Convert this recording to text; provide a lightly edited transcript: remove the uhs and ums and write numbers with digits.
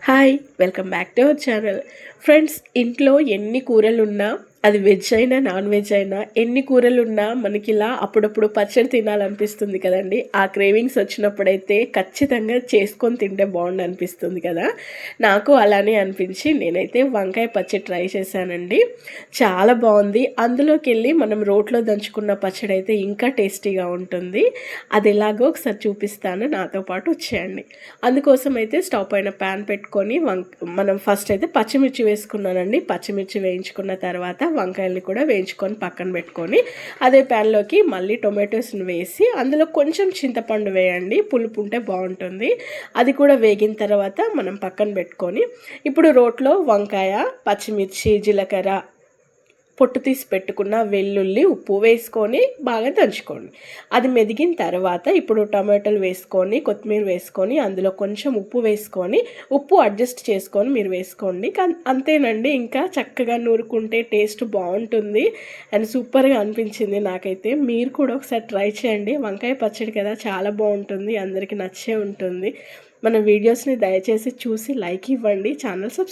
Hi welcome back to our channel. Friends, ఇంట్లో ఎన్ని కూరలున్నా, అది వెజ్ అయినా నాన్ వెజ్ అయినా, ఎన్ని కూరలున్నా మనకి ఇలా అప్పుడప్పుడు పచ్చడి తినాలనిపిస్తుంది కదండి. ఆ క్రేవింగ్స్ వచ్చినప్పుడైతే ఖచ్చితంగా చేసుకొని తింటే బాగుండు అనిపిస్తుంది కదా. నాకు అలానే అనిపించి నేనైతే వంకాయ పచ్చడి ట్రై చేశానండి. చాలా బాగుంది. అందులోకి వెళ్ళి మనం రోట్లో దంచుకున్న పచ్చడి అయితే ఇంకా టేస్టీగా ఉంటుంది. అది ఎలాగో ఒకసారి చూపిస్తాను, నాతో పాటు వచ్చేయండి. అందుకోసం అయితే స్టవ్ పైన ప్యాన్ పెట్టుకొని మనం ఫస్ట్ అయితే పచ్చిమిర్చి వేసుకున్నానండి. పచ్చిమిర్చి వేయించుకున్న తర్వాత వంకాయల్ని కూడా వేయించుకొని పక్కన పెట్టుకొని అదే ప్యాన్లోకి మళ్ళీ టొమాటోస్ని వేసి అందులో కొంచెం చింతపండు వేయండి, పులుపు ఉంటే బాగుంటుంది. అది కూడా వేగిన తర్వాత మనం పక్కన పెట్టుకొని ఇప్పుడు రోట్లో వంకాయ, పచ్చిమిర్చి, జీలకర్ర, పొట్టు తీసి పెట్టుకున్న వెల్లుల్లి, ఉప్పు వేసుకొని బాగా దంచుకోండి. అది మెదిగిన తర్వాత ఇప్పుడు టమాటాలు వేసుకొని, కొత్తిమీర వేసుకొని, అందులో కొంచెం ఉప్పు వేసుకొని, ఉప్పు అడ్జస్ట్ చేసుకొని మీరు వేసుకోండి. అంతేనండి, ఇంకా చక్కగా నూరుకుంటే టేస్ట్ బాగుంటుంది అండ్ సూపర్గా అనిపించింది నాకైతే. మీరు కూడా ఒకసారి ట్రై చేయండి. వంకాయ పచ్చడి కదా, చాలా బాగుంటుంది, అందరికీ నచ్చే ఉంటుంది. మన వీడియోస్ని దయచేసి చూసి లైక్ ఇవ్వండి, ఛానల్ సబ్స్క్రైబ్